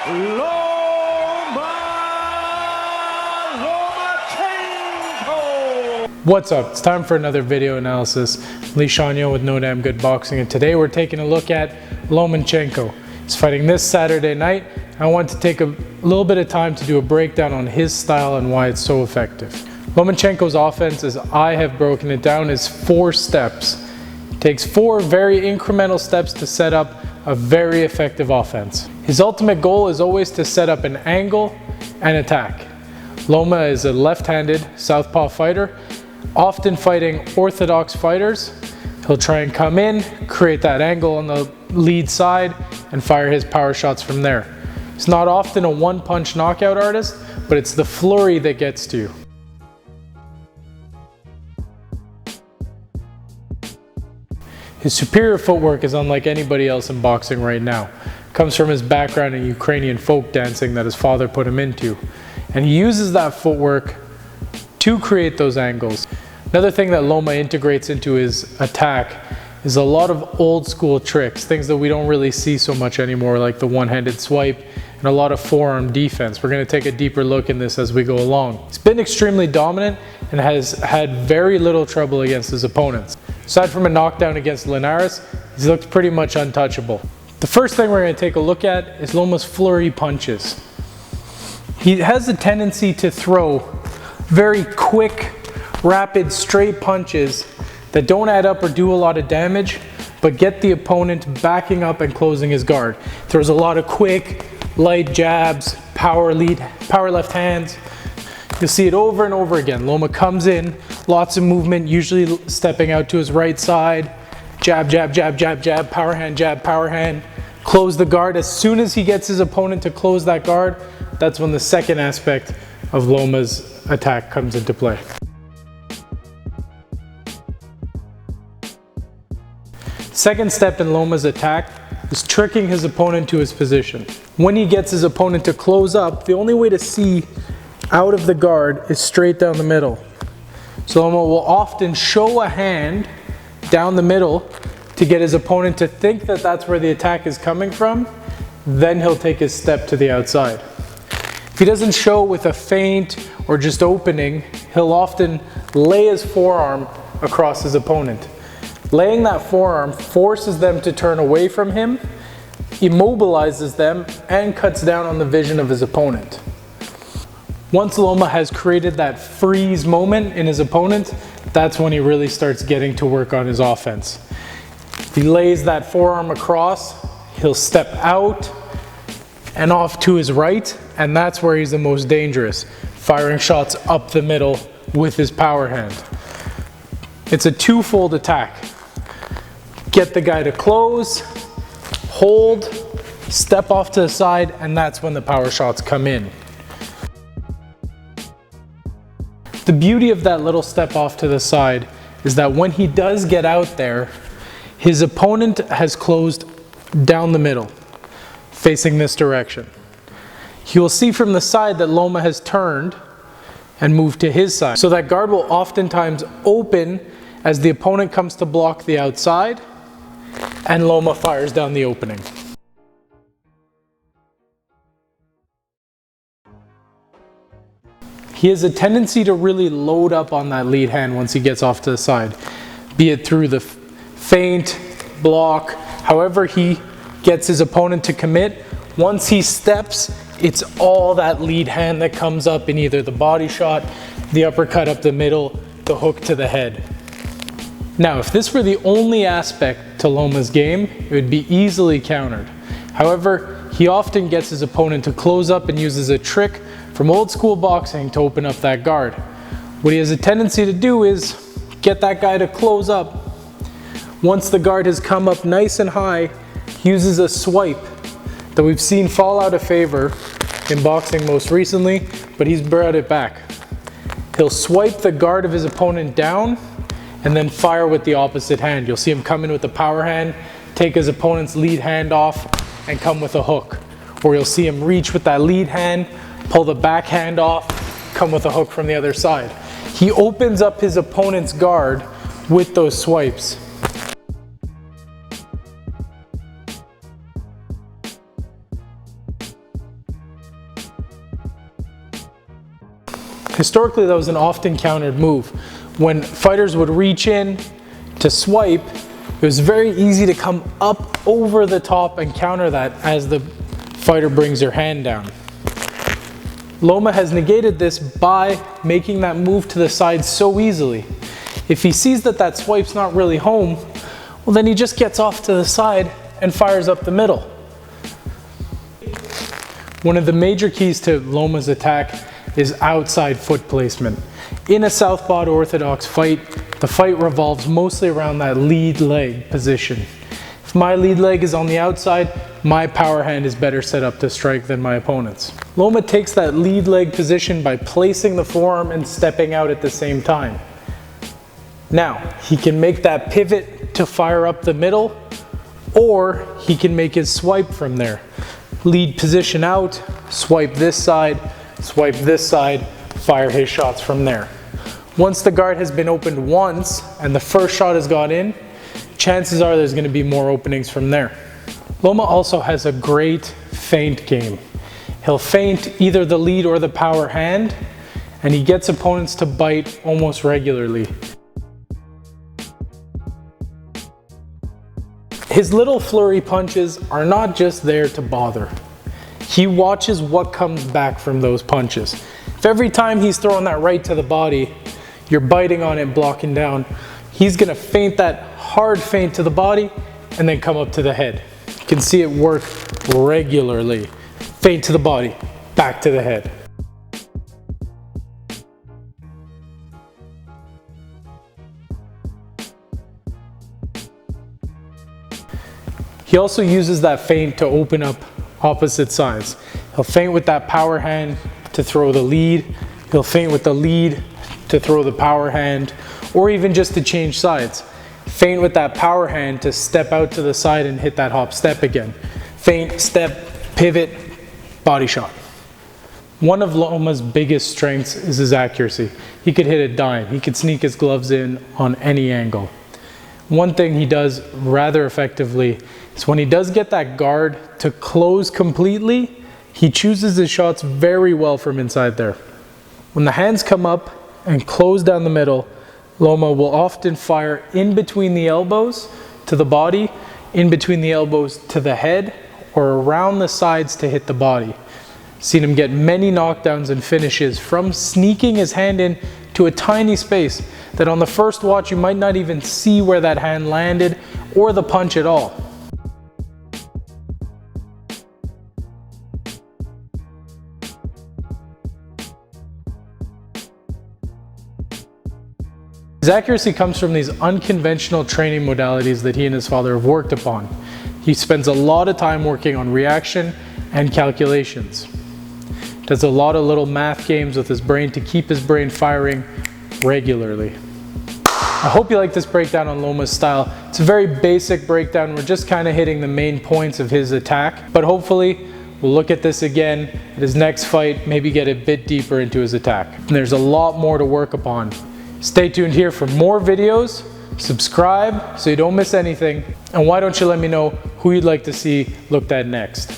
Lomachenko! What's up? It's time for another video analysis. Lomachenko with No Damn Good Boxing, and today we're taking a look at Lomachenko. He's fighting this Saturday night. I want to take a little bit of time to do a breakdown on his style and why it's so effective. Lomachenko's offense, as I have broken it down, is 4 steps. It takes 4 very incremental steps to set up a very effective offense. His ultimate goal is always to set up an angle and attack. Loma is a left-handed southpaw fighter, often fighting orthodox fighters. He'll try and come in, create that angle on the lead side, and fire his power shots from there. He's not often a one-punch knockout artist, but it's the flurry that gets to you. His superior footwork is unlike anybody else in boxing right now. It comes from his background in Ukrainian folk dancing that his father put him into. And he uses that footwork to create those angles. Another thing that Loma integrates into his attack is a lot of old school tricks, things that we don't really see so much anymore, like the one-handed swipe and a lot of forearm defense. We're going to take a deeper look in this as we go along. He's been extremely dominant and has had very little trouble against his opponents. Aside from a knockdown against Linares, he's looked pretty much untouchable. The first thing we're going to take a look at is Loma's flurry punches. He has a tendency to throw very quick, rapid, straight punches that don't add up or do a lot of damage, but get the opponent backing up and closing his guard. Throws a lot of quick, light jabs, power left hands. You'll see it over and over again. Loma comes in, lots of movement, usually stepping out to his right side. Jab, jab, jab, jab, jab, power hand, jab, power hand. Close the guard. As soon as he gets his opponent to close that guard, that's when the second aspect of Loma's attack comes into play. Second step in Loma's attack is tricking his opponent to his position. When he gets his opponent to close up, the only way to see out of the guard is straight down the middle. So Loma will often show a hand down the middle to get his opponent to think that that's where the attack is coming from. Then he'll take his step to the outside. If he doesn't show with a feint or just opening, he'll often lay his forearm across his opponent. Laying that forearm forces them to turn away from him, immobilizes them, and cuts down on the vision of his opponent. Once Loma has created that freeze moment in his opponent, that's when he really starts getting to work on his offense. If he lays that forearm across, he'll step out and off to his right, and that's where he's the most dangerous, firing shots up the middle with his power hand. It's a twofold attack. Get the guy to close, hold, step off to the side, and that's when the power shots come in. The beauty of that little step off to the side is that when he does get out there, his opponent has closed down the middle, facing this direction. You will see from the side that Loma has turned and moved to his side. So that guard will oftentimes open as the opponent comes to block the outside, and Loma fires down the opening. He has a tendency to really load up on that lead hand once he gets off to the side, be it through the feint, block, however he gets his opponent to commit. Once he steps, it's all that lead hand that comes up in either the body shot, the uppercut up the middle, the hook to the head. Now, if this were the only aspect to Loma's game, it would be easily countered. However, he often gets his opponent to close up and uses a trick from old school boxing to open up that guard. What he has a tendency to do is get that guy to close up. Once the guard has come up nice and high, he uses a swipe that we've seen fall out of favor in boxing most recently, but he's brought it back. He'll swipe the guard of his opponent down and then fire with the opposite hand. You'll see him come in with the power hand, take his opponent's lead hand off, and come with a hook. Or you'll see him reach with that lead hand, pull the backhand off, come with a hook from the other side. He opens up his opponent's guard with those swipes. Historically, that was an often countered move. When fighters would reach in to swipe, it was very easy to come up over the top and counter that as the fighter brings their hand down. Loma has negated this by making that move to the side so easily. If he sees that that swipe's not really home, well, then he just gets off to the side and fires up the middle. One of the major keys to Loma's attack is outside foot placement. In a southpaw orthodox fight, the fight revolves mostly around that lead leg position. If my lead leg is on the outside, my power hand is better set up to strike than my opponent's. Loma takes that lead leg position by placing the forearm and stepping out at the same time. Now, he can make that pivot to fire up the middle, or he can make his swipe from there. Lead position out, swipe this side, fire his shots from there. Once the guard has been opened once and the first shot has got in, chances are there's going to be more openings from there. Loma also has a great feint game. He'll feint either the lead or the power hand, and he gets opponents to bite almost regularly. His little flurry punches are not just there to bother. He watches what comes back from those punches. If every time he's throwing that right to the body, you're biting on it, blocking down, he's gonna feint that hard feint to the body and then come up to the head. You can see it work regularly. Feint to the body, back to the head. He also uses that feint to open up opposite sides. He'll feint with that power hand to throw the lead. He'll feint with the lead to throw the power hand, or even just to change sides. Feint with that power hand to step out to the side and hit that hop step again. Feint, step, pivot, body shot. One of Loma's biggest strengths is his accuracy. He could hit a dime. He could sneak his gloves in on any angle. One thing he does rather effectively is when he does get that guard to close completely, he chooses his shots very well from inside there. When the hands come up and close down the middle, Loma will often fire in between the elbows to the body, in between the elbows to the head, or around the sides to hit the body. Seen him get many knockdowns and finishes from sneaking his hand in to a tiny space that on the first watch you might not even see where that hand landed or the punch at all. His accuracy comes from these unconventional training modalities that he and his father have worked upon. He spends a lot of time working on reaction and calculations. Does a lot of little math games with his brain to keep his brain firing regularly. I hope you like this breakdown on Loma's style. It's a very basic breakdown. We're just kind of hitting the main points of his attack, but hopefully we'll look at this again at his next fight, maybe get a bit deeper into his attack. And there's a lot more to work upon. Stay tuned here for more videos. Subscribe so you don't miss anything. And why don't you let me know who you'd like to see looked at next.